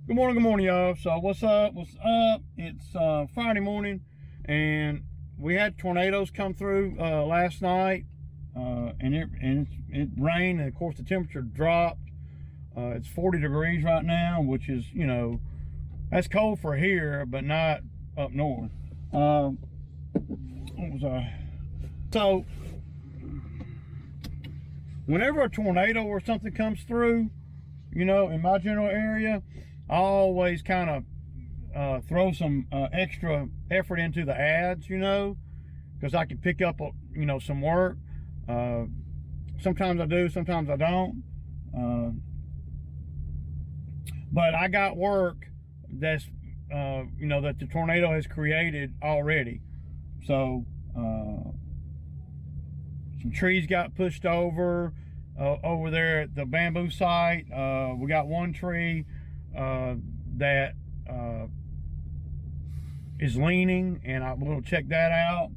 Good morning, y'all. So what's up? It's Friday morning, and we had tornadoes come through last night, and it rained, and of course the temperature dropped. It's 40 degrees right now, which is, that's cold for here, but not up north. So whenever a tornado or something comes through, in my general area, I always kind of throw some extra effort into the ads, because I can pick up, some work. Sometimes I do, sometimes I don't. But I got work that's, that the tornado has created already. So some trees got pushed over there at the bamboo site. We got one tree that is leaning, and I will check that out.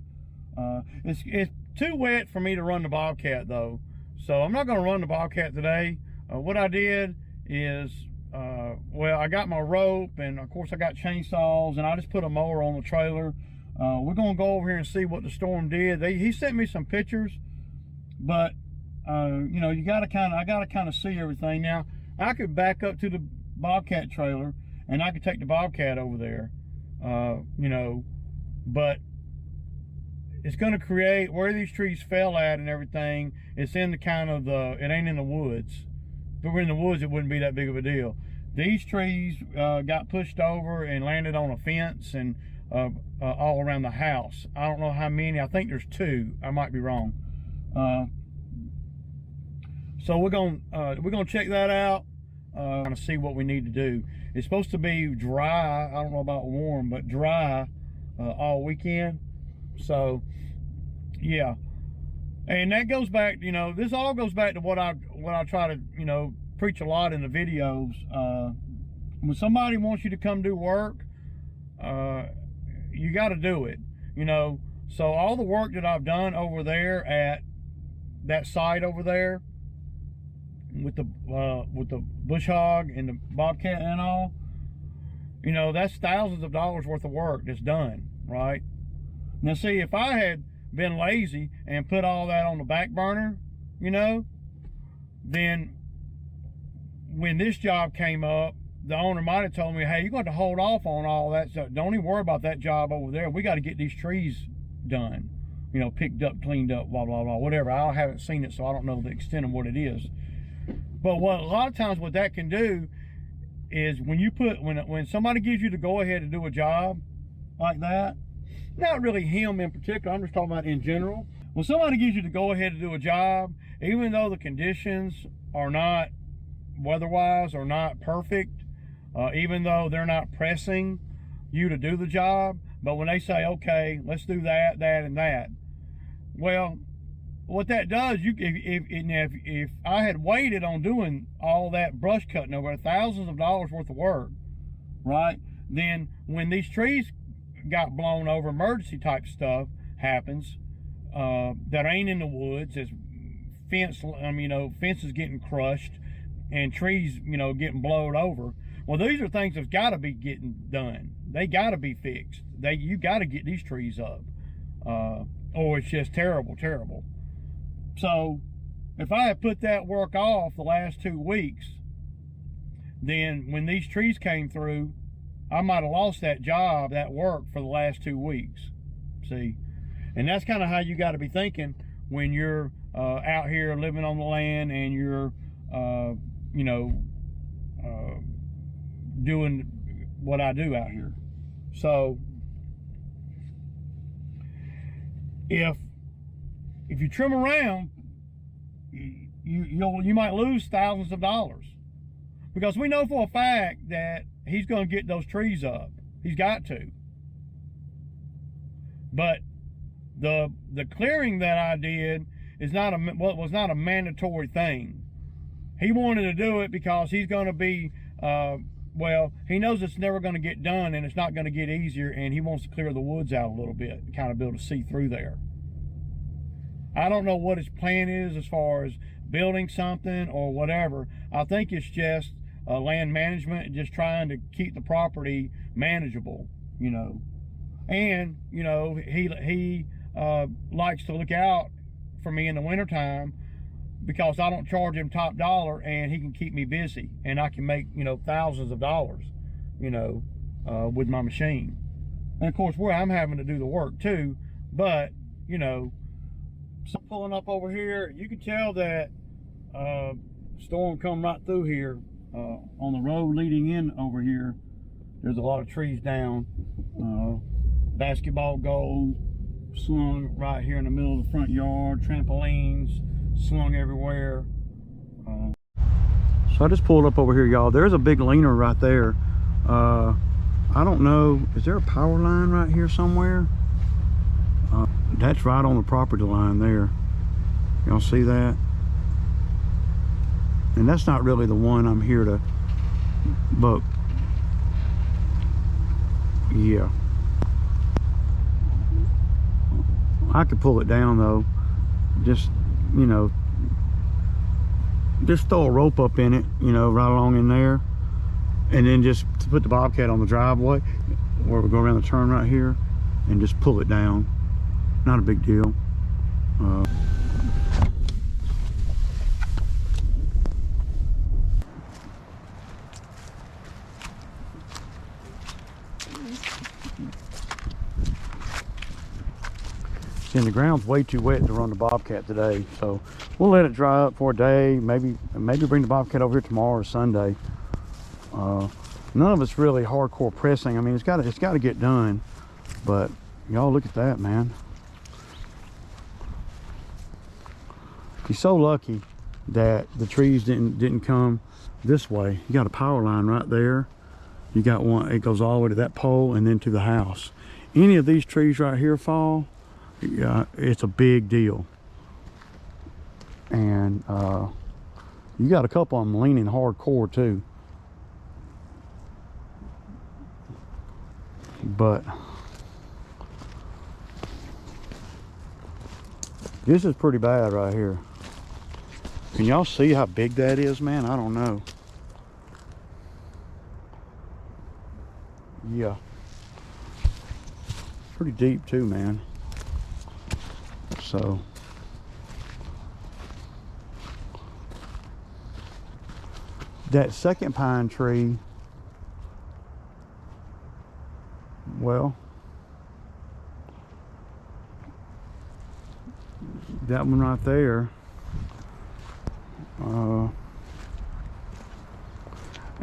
It's too wet for me to run the Bobcat though, so I'm not going to run the Bobcat today. What I did is, I got my rope, and of course I got chainsaws, and I just put a mower on the trailer. We're going to go over here and see what the storm did. He sent me some pictures, but I gotta kind of see everything. Now I could back up to the Bobcat trailer and I could take the Bobcat over there, but it's going to create where these trees fell at and everything. It's in the it ain't in the woods. If it were in the woods, it wouldn't be that big of a deal. These trees got pushed over and landed on a fence and all around the house. I don't know how many. I think there's two. I might be wrong. So we're gonna check that out, kind of see what we need to do. It's supposed to be dry. I don't know about warm, but dry all weekend. So yeah, and that goes back. This all goes back to what I try to preach a lot in the videos. When somebody wants you to come do work, you got to do it. So all the work that I've done over there at that site over there, with the bush hog and the Bobcat and all, that's thousands of dollars worth of work that's done, right? Now see, if I had been lazy and put all that on the back burner, then when this job came up, the owner might have told me, hey, you're going to hold off on all that stuff. Don't even worry about that job over there. We got to get these trees done, picked up, cleaned up, blah, blah, blah, whatever. I haven't seen it, so I don't know the extent of what it is. But a lot of times what that can do is when somebody gives you the go ahead to do a job like that, not really him in particular, I'm just talking about in general. When somebody gives you the go ahead to do a job, even though the conditions are not, weather-wise, are not perfect, even though they're not pressing you to do the job, but when they say, okay, let's do that, that, and that, well, what that does, if I had waited on doing all that brush cutting over thousands of dollars worth of work, right? Then when these trees got blown over, emergency type stuff happens that ain't in the woods. As fences getting crushed and trees, getting blown over. Well, these are things that's got to be getting done. They got to be fixed. You got to get these trees up, or it's just terrible, terrible. So if I had put that work off the last 2 weeks, then when these trees came through, I might have lost that job, that work for the last 2 weeks. See, and that's kind of how you got to be thinking when you're out here living on the land and you're, doing what I do out here. So if you trim around, you might lose thousands of dollars, because we know for a fact that he's going to get those trees up. He's got to. But the clearing that I did was not a mandatory thing. He wanted to do it because he's going to be he knows it's never going to get done, and it's not going to get easier, and he wants to clear the woods out a little bit, kind of be able to see through there. I don't know what his plan is as far as building something or whatever. I think it's just land management and just trying to keep the property manageable, you know. And, you know, he likes to look out for me in the wintertime because I don't charge him top dollar, and he can keep me busy, and I can make, you know, thousands of dollars, you know, with my machine. And of course, where I'm having to do the work too, but, you know, so pulling up over here, you can tell that storm come right through here. On the road leading in over here, there's a lot of trees down. Basketball goals slung right here in the middle of the front yard, trampolines slung everywhere. So I just pulled up over here, y'all. There's a big leaner right there. I don't know, is there a power line right here somewhere? That's right on the property line there. Y'all see that? And that's not really the one I'm here to, but yeah. I could pull it down though. Just, you know, just throw a rope up in it, you know, right along in there. And then just to put the Bobcat on the driveway, where we go around the turn right here, and just pull it down. Not a big deal. And the ground's way too wet to run the Bobcat today, so we'll let it dry up for a day. Maybe bring the Bobcat over here tomorrow or Sunday. None of it's really hardcore pressing. I mean, it's got to get done. But y'all look at that, man. He's so lucky that the trees didn't come this way. You got a power line right there. You got one. It goes all the way to that pole and then to the house. Any of these trees right here fall, yeah, it's a big deal. And you got a couple of them leaning hardcore too. But this is pretty bad right here. Can y'all see how big that is, man? I don't know. Yeah. Pretty deep too, man. So that second pine tree, well, that one right there,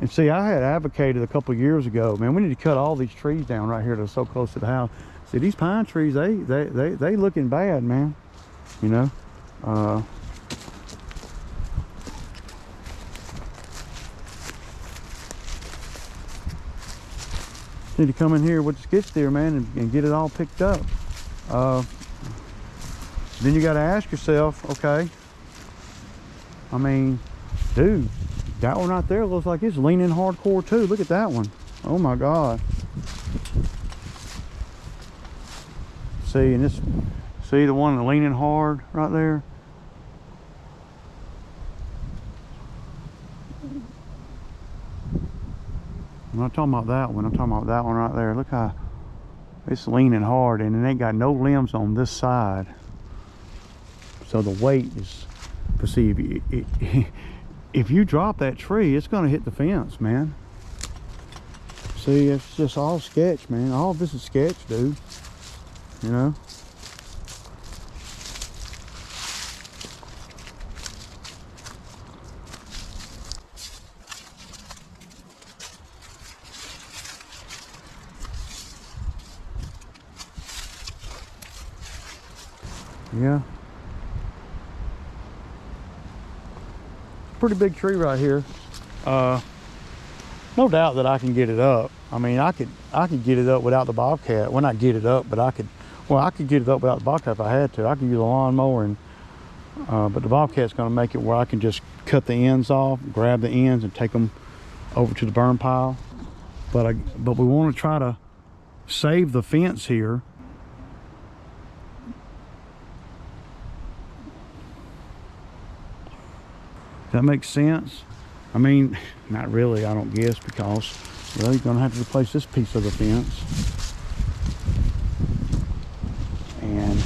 and see, I had advocated a couple of years ago, man, we need to cut all these trees down right here that are so close to the house. See, these pine trees, they looking bad, man, you know. Need to come in here with the skid steer, man, and get it all picked up. Then you got to ask yourself, okay, I mean, dude, that one right there looks like it's leaning hardcore too. Look at that one. Oh my God. See, and this, see the one leaning hard right there? I'm not talking about that one. I'm talking about that one right there. Look how it's leaning hard, and it ain't got no limbs on this side. So the weight is, but see, if you drop that tree, it's going to hit the fence, man. See, it's just all sketch, man. All of this is sketch, dude. You know? Yeah. Pretty big tree right here. No doubt that I can get it up. I mean, I could get it up without the Bobcat. Well, not get it up, but I could get it up without the Bobcat if I had to. I could use a lawnmower, and but the Bobcat's going to make it where I can just cut the ends off, grab the ends, and take them over to the burn pile. But we want to try to save the fence here. That makes sense. I mean, not really, I don't guess, because, well, you're gonna have to replace this piece of the fence. And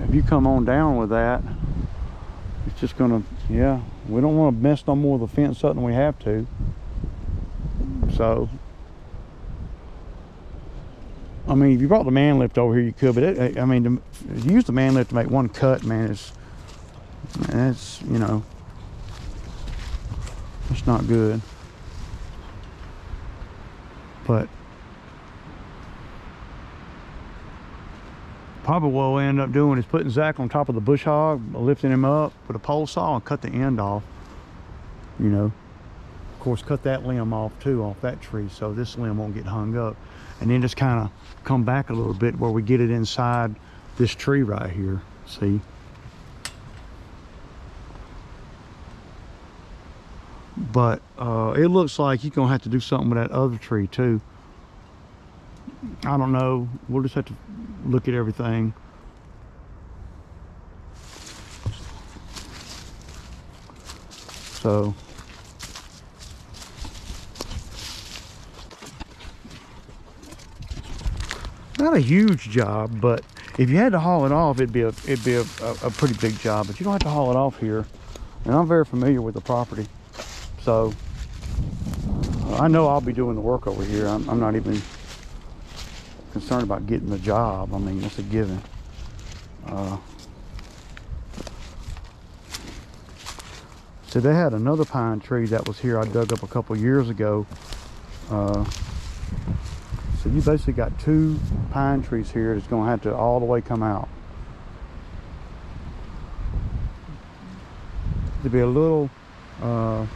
if you come on down with that, it's just gonna, yeah, we don't want to mess no more of the fence up than we have to. So, I mean, if you brought the man lift over here, you could, but I mean, to use the man lift to make one cut, man, it's, you know, it's not good. But probably what we'll end up doing is putting Zach on top of the bush hog, lifting him up with a pole saw and cut the end off. You know, of course, cut that limb off too, off that tree, so this limb won't get hung up. And then just kind of come back a little bit where we get it inside this tree right here. See? But it looks like you're gonna have to do something with that other tree too. I don't know, we'll just have to look at everything. So not a huge job, but if you had to haul it off, it'd be a pretty big job. But you don't have to haul it off here, and I'm very familiar with the property, so I know I'll be doing the work over here. I'm not even concerned about getting the job. I mean, it's a given. So they had another pine tree that was here I dug up a couple years ago. So you basically got 2 pine trees here that's going to have to all the way come out. To be a little, well,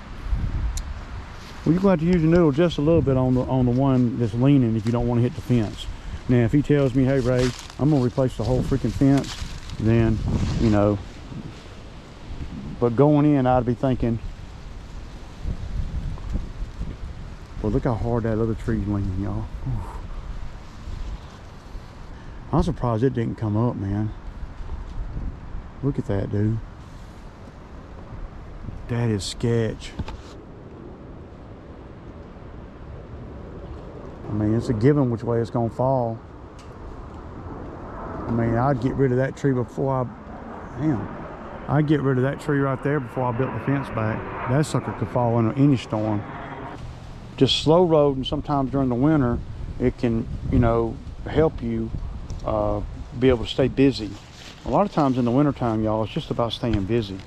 you're going to have to use your noodle just a little bit on the one that's leaning if you don't want to hit the fence. Now, if he tells me, hey Ray, I'm going to replace the whole freaking fence, then, you know, but going in, I'd be thinking, well, look how hard that other tree's leaning, y'all. I'm surprised it didn't come up, man. Look at that, dude. That is sketch. I mean, it's a given which way it's gonna fall. I mean, I'd get rid of that tree before I'd get rid of that tree right there before I built the fence back. That sucker could fall into any storm. Just slow roading sometimes during the winter, it can, you know, help you be able to stay busy. A lot of times in the wintertime, y'all, it's just about staying busy.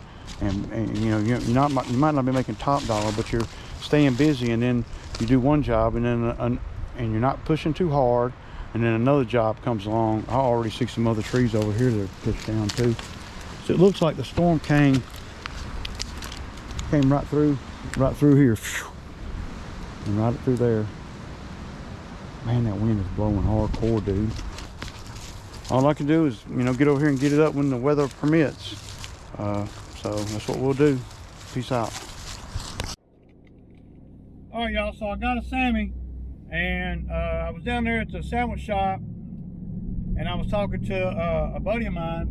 And you know, you might not be making top dollar, but you're staying busy, and then you do one job, and then and you're not pushing too hard, and then another job comes along. I already see some other trees over here that are pushed down too. So it looks like the storm came right through here, and right up through there. Man, that wind is blowing hardcore, dude. All I can do is, you know, get over here and get it up when the weather permits. So that's what we'll do. Peace out. All right, y'all, so I got a Sammy, and I was down there at the sandwich shop, and I was talking to a buddy of mine,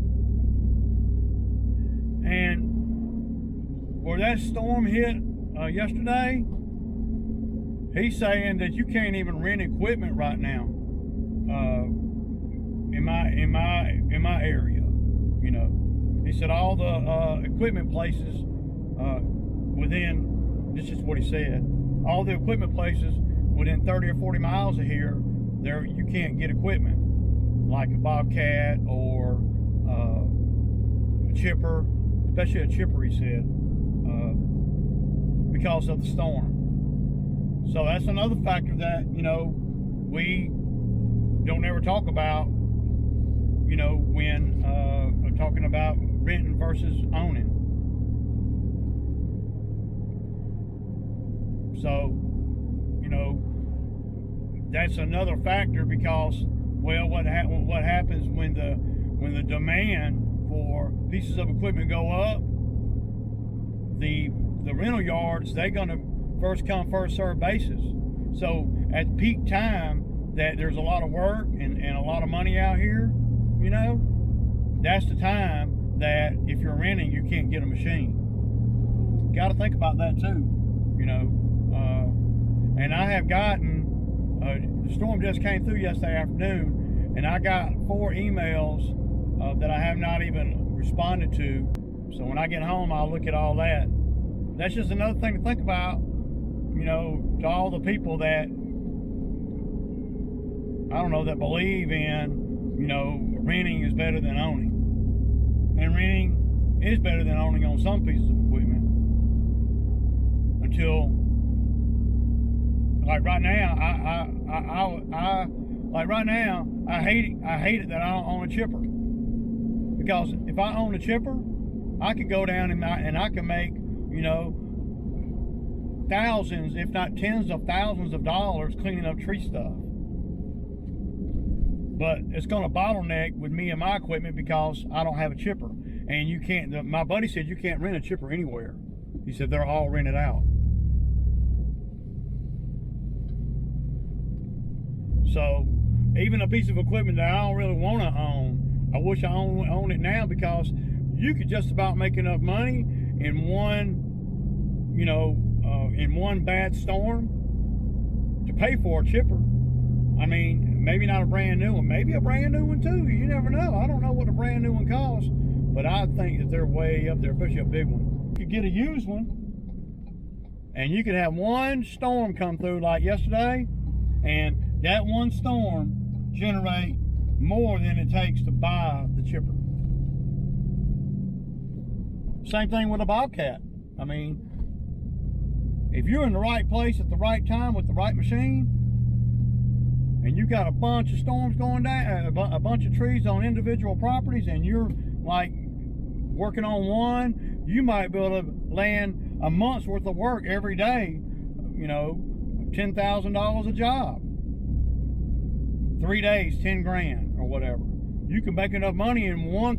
and where that storm hit yesterday, he's saying that you can't even rent equipment right now in my area. You know, he said all the equipment places within, this is what he said, all the equipment places within 30 or 40 miles of here, there you can't get equipment like a Bobcat or a chipper, especially a chipper, he said, because of the storm. So that's another factor that, you know, we don't ever talk about, you know, when talking about renting versus owning. So, you know, that's another factor, because, well, what happens when the demand for pieces of equipment go up, the rental yards, they're gonna first come, first serve basis. So at peak time that there's a lot of work and a lot of money out here, you know, that's the time that if you're renting, you can't get a machine. Got to think about that too, you know. And I have gotten, the storm just came through yesterday afternoon, and I got 4 emails that I have not even responded to. So when I get home, I'll look at all that. That's just another thing to think about, you know, to all the people that, I don't know, that believe in, you know, renting is better than owning. And renting is better than owning on some pieces of equipment. Until, like right now, I hate it that I don't own a chipper. Because if I own a chipper, I could go down and I can make, you know, thousands, if not tens of thousands of dollars cleaning up tree stuff. But it's going to bottleneck with me and my equipment because I don't have a chipper. And you can't, my buddy said you can't rent a chipper anywhere. He said they're all rented out. So even a piece of equipment that I don't really want to own, I wish I own it now, because you could just about make enough money in one, you know, in one bad storm to pay for a chipper. I mean, maybe not a brand new one, maybe a brand new one too. You never know. I don't know what a brand new one costs, but I think that they're way up there, especially a big one. You could get a used one, and you could have one storm come through like yesterday, and that one storm generate more than it takes to buy the chipper. Same thing with a Bobcat. I mean, if you're in the right place at the right time with the right machine, and you got a bunch of storms going down, a bunch of trees on individual properties, and you're like working on one, you might be able to land a month's worth of work every day, you know, $10,000 a job. 3 days, 10 grand or whatever. You can make enough money in one,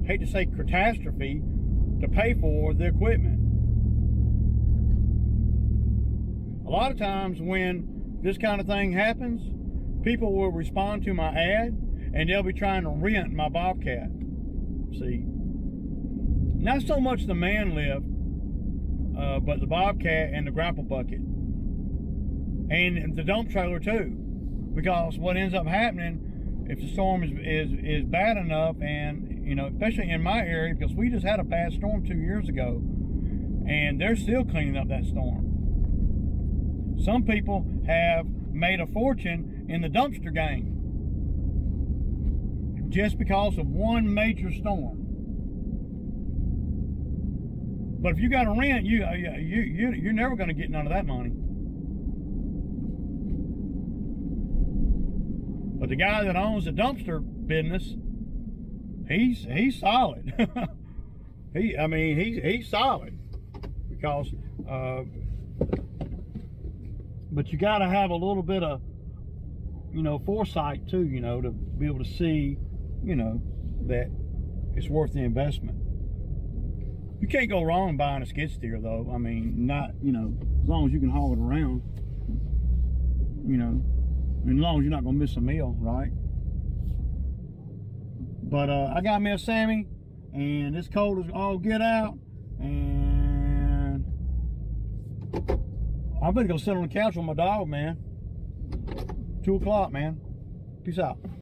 hate to say catastrophe, to pay for the equipment. A lot of times when this kind of thing happens, people will respond to my ad and they'll be trying to rent my Bobcat. See, not so much the man lift, but the Bobcat and the grapple bucket, and the dump trailer too. Because what ends up happening, if the storm is bad enough, and you know, especially in my area, because we just had a bad storm 2 years ago, and they're still cleaning up that storm. Some people have made a fortune in the dumpster game just because of one major storm. But if you got to rent, you're never going to get none of that money. But the guy that owns the dumpster business, he's solid. He's solid, because but you got to have a little bit of, you know, foresight too, you know, to be able to see, you know, that it's worth the investment. You can't go wrong buying a skid steer though. I mean, not, you know, as long as you can haul it around, you know, and as long as you're not gonna miss a meal, right? But I got me a Sammy, and it's cold as all get out, and I'm gonna go sit on the couch with my dog, man. 2 o'clock, man. Peace out.